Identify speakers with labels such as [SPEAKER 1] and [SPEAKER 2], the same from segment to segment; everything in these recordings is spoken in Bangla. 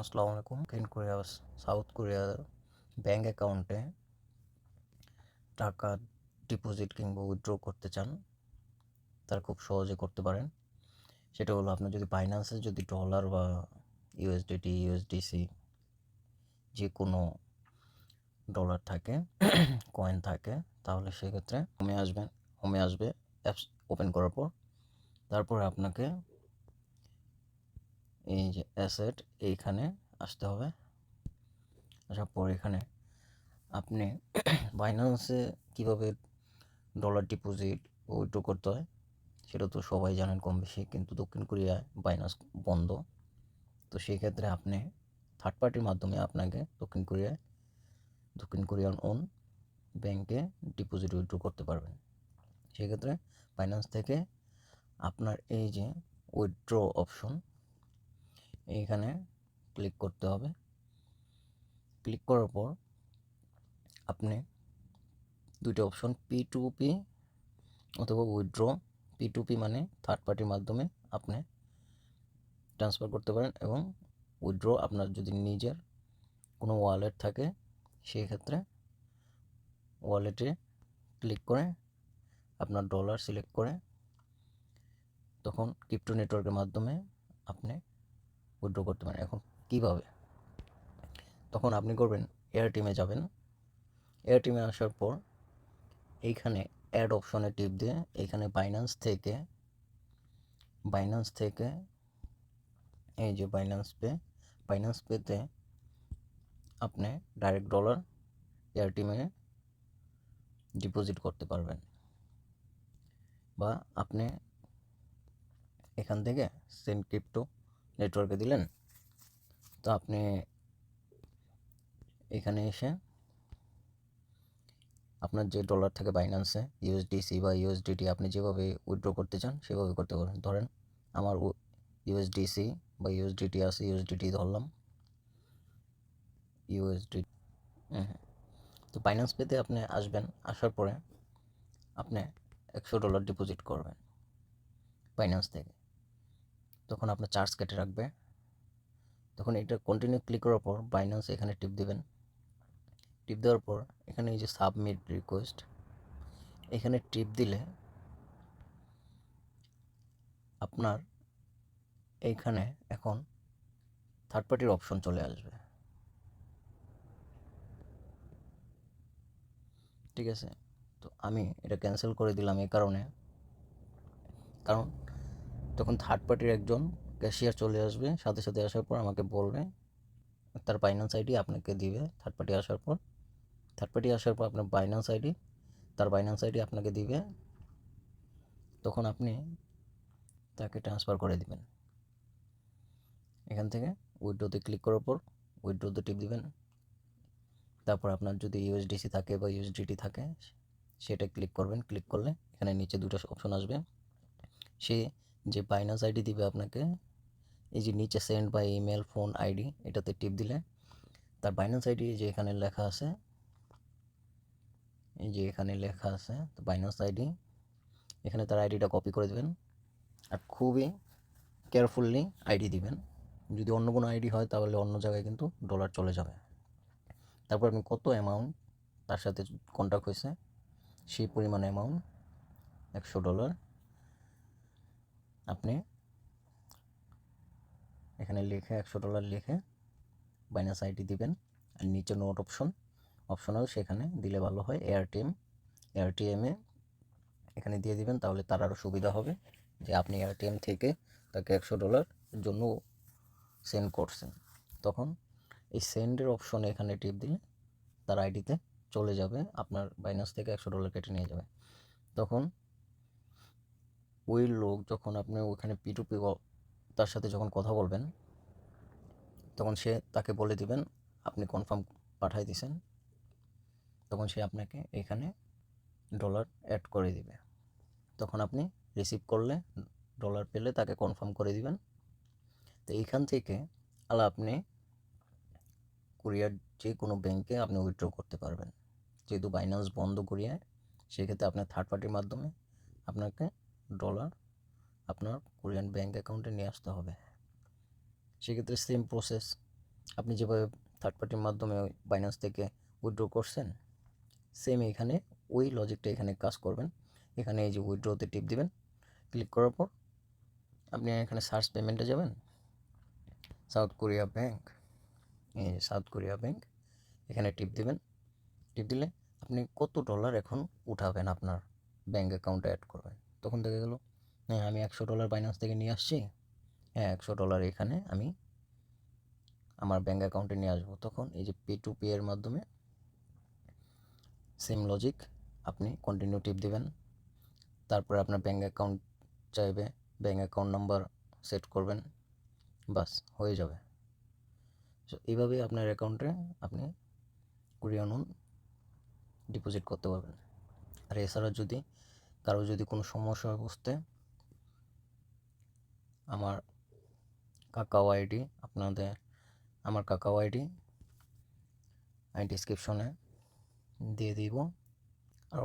[SPEAKER 1] আসসালামু আলাইকুম। সাউথ কোরিয়ার ব্যাঙ্ক অ্যাকাউন্টে টাকা ডিপোজিট কিংবা উইথড্র করতে চান, তারা খুব সহজে করতে পারেন। সেটা হলো, আপনার যদি বাইন্যান্সে যদি ডলার বা ইউএসডিটি, ইউএসডিসি যে কোনো ডলার থাকে, কয়েন থাকে, তাহলে সেক্ষেত্রে হোমে আসবে অ্যাপস ওপেন করার পর। তারপরে আপনাকে এই যে অ্যাসেট, এইখানে আসতে হবে। আসার পর এখানে আপনি বাইন্যান্সে কীভাবে ডলার ডিপোজিট ও উইথড্র করতে হয় সেটা তো সবাই জানেন কম বেশি, কিন্তু দক্ষিণ কোরিয়ায় বাইন্যান্স বন্ধ। তো সেই ক্ষেত্রে আপনি থার্ড পার্টির মাধ্যমে আপনাকে দক্ষিণ কোরিয়ান ওন ব্যাংকে ডিপোজিট উইথড্র করতে পারবেন। সেক্ষেত্রে বাইন্যান্স থেকে আপনার এই যে উইথড্র অপশন, এইখানে ক্লিক করতে হবে। ক্লিক করার পর আপনি দুইটা অপশন, P2P অথবা উইথড্র। P2P মানে থার্ড পার্টির মাধ্যমে আপনি ট্রান্সফার করতে পারেন, এবং উইথড্র আপনার যদি নিজের কোনো ওয়ালেট থাকে, সেই ক্ষেত্রে ওয়ালেটে ক্লিক করে আপনার ডলার সিলেক্ট করে তখন ক্রিপ্টো নেটওয়ার্কের মাধ্যমে আপনি উইথড্র করতে পারেন। এখন কিভাবে? তখন আপনি করবেন, এয়ারটিমে যাবেন। এয়ারটিমে আসার পর এইখানে অ্যাড অপশনে টিপ দিয়ে এইখানে বাইন্যান্স থেকে এই যে বাইন্যান্স পেতে আপনি ডাইরেক্ট ডলার এয়ারটিমে ডিপোজিট করতে পারবেন, বা আপনি এখান থেকে সেন্ড ক্রিপ্টো নেটওয়ার্কে দিলেন। তো আপনি এখানে এসে আপনার যে ডলার থাকে বাইন্যান্সে, ইউএসডিসি বা ইউএসডিটি, আপনি যেভাবে উইথড্র করতে চান সেভাবে করতে পারবেন। ধরেন আমার ইউএসডিসি বা ইউএসডিটি আছে, ইউএসডিটি ধরলাম, ইউএসডি। তো বাইন্যান্স পেতে আপনি আসবেন। আসার পরে আপনি $100 ডিপোজিট করবেন বাইন্যান্স থেকে। তখন আপনার চার্জ কেটে রাখবে। তখন এটা কন্টিনিউ ক্লিক করার পর বাইন্যান্স এখানে টিপ দেবেন। টিপ দেওয়ার পর এখানে এই যে সাবমিট রিকোয়েস্ট, এখানে টিপ দিলে আপনার এইখানে এখন থার্ড পার্টির অপশন চলে আসবে। ঠিক আছে? তো আমি এটা ক্যান্সেল করে দিলাম এই কারণ তখন থার্ড পার্টির একজন ক্যাশিয়ার চলে আসবে, সাথে সাথে আসার পর আমাকে বলবে, তার বাইন্যান্স আইডি আপনাকে দিবে। থার্ড পার্টি আসার পর আপনার তার বাইন্যান্স আইডি আপনাকে দিবে। তখন আপনি তাকে ট্রান্সফার করে দিবেন। এখান থেকে উইথড্রোতে ক্লিক করার পর উইথড্রোতে টিপ দিবেন। তারপর আপনার যদি ইউএসডিসি থাকে বা ইউএসডিটি থাকে, সেটা ক্লিক করবেন। ক্লিক করলে এখানে নিচে দুটো অপশন আসবে। সে যে বাইন্যান্স আইডি দিবে আপনাকে, এই যে নিচে send by email, phone, ID, এটাতে টিপ দিলে তার বাইন্যান্স আইডি যে এখানে লেখা আছে, তো বাইন্যান্স আইডি, এখানে তার আইডিটা কপি করে দেবেন। আর খুবই কেয়ারফুলি আইডি দিবেন। যদি অন্য কোনো আইডি হয় তাহলে অন্য জায়গায় কিন্তু ডলার চলে যাবে। তারপর আপনি কত অ্যামাউন্ট তার সাথে কন্ট্যাক্ট হয়েছে, সেই পরিমাণ অ্যামাউন্ট $100 আপনি এখানে লিখে $100 লিখে বাইন্যান্স আইডি দিবেন। আর নিচে নোট অপশনাল, সেখানে দিলে ভালো হয়। এআরটিএমে এখানে দিয়ে দিবেন, তাহলে তার আরও সুবিধা হবে যে আপনি এআরটিএম থেকে তাকে $100 জন্য সেন্ড করছেন। তখন এই সেন্ডের অপশনে এখানে টিপ দিলে তার আইডিতে চলে যাবে, আপনার বাইন্যান্স থেকে $100 কেটে নিয়ে যাবে। তখন ওই লোক যখন আপনি ওখানে P2P তার সাথে যখন কথা বলবেন, তখন তাকে বলে দিবেন আপনি কনফার্ম পাঠাই দিয়েছেন। তখন সে আপনাকে এখানে ডলার অ্যাড করে দিবে। তখন আপনি রিসিভ করলে, ডলার পেলে তাকে কনফার্ম করে দিবেন। তো এইখান থেকে আপনি কোরিয়ার যে কোনো ব্যাংকে আপনি উইথড্র করতে পারবেন। যেহেতু বাইন্যান্স বন্ধ কোরিয়ায়, সেক্ষেত্রে আপনার থার্ড পার্টির মাধ্যমে আপনাকে ডলার আপনার কোরিয়ান ব্যাংক অ্যাকাউন্টে নিয়ে আসতে হবে। সেক্ষেত্রে সেম প্রসেস, আপনি যেভাবে থার্ড পার্টির মাধ্যমে বাইন্যান্স থেকে উইথড্র করছেন, সেম এখানে ওই লজিকটা এখানে কাজ করবেন। এখানে এই যে উইথড্রতে টিপ দিবেন, ক্লিক করার পর আপনি এখানে সার্চ পেমেন্টে যাবেন, সাউথ কোরিয়া ব্যাংক, এই যে সাউথ কোরিয়া ব্যাংক, এখানে টিপ দিবেন। টিপ দিলে আপনি কত ডলার এখন উঠাবেন আপনার ব্যাঙ্ক অ্যাকাউন্টে অ্যাড করবেন। তখন দেখা গেল হ্যাঁ আমি $100 বাইন্যান্স থেকে নিয়ে আসছি, হ্যাঁ $100 এখানে আমি আমার ব্যাঙ্ক অ্যাকাউন্টে নিয়ে আসবো। তখন এই যে পে টু পে এর মাধ্যমে সেম লজিক, আপনি কন্টিনিউ টিপ দিবেন। তারপরে আপনার ব্যাঙ্ক অ্যাকাউন্ট চাইবে, ব্যাঙ্ক অ্যাকাউন্ট নাম্বার সেট করবেন, বাস হয়ে যাবে। সো এইভাবে আপনার অ্যাকাউন্টে আপনি কোরিয়ান ওন ডিপোজিট করতে পারবেন। আর এছাড়া যদি কারো যদি কোনো সমস্যা হয় বুঝতে, আমার কাকাও আইডি আমার কাকাও আইডি আমি ডিসক্রিপশনে দিয়ে দিব, আর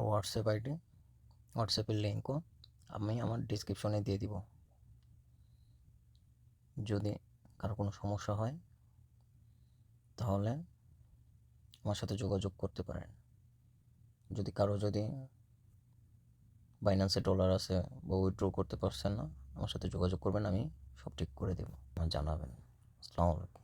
[SPEAKER 1] হোয়াটসঅ্যাপের লিঙ্কও আমি আমার ডিসক্রিপশনে দিয়ে দিব। যদি কারো কোনো সমস্যা হয় তাহলে আমার সাথে যোগাযোগ করতে পারেন। যদি বাইন্যান্সে ডলার আছে বা উইথড্র করতে পারছেন না, আমার সাথে যোগাযোগ করবেন, আমি সব ঠিক করে দেবো, জানাবেন। আসসালামু আলাইকুম।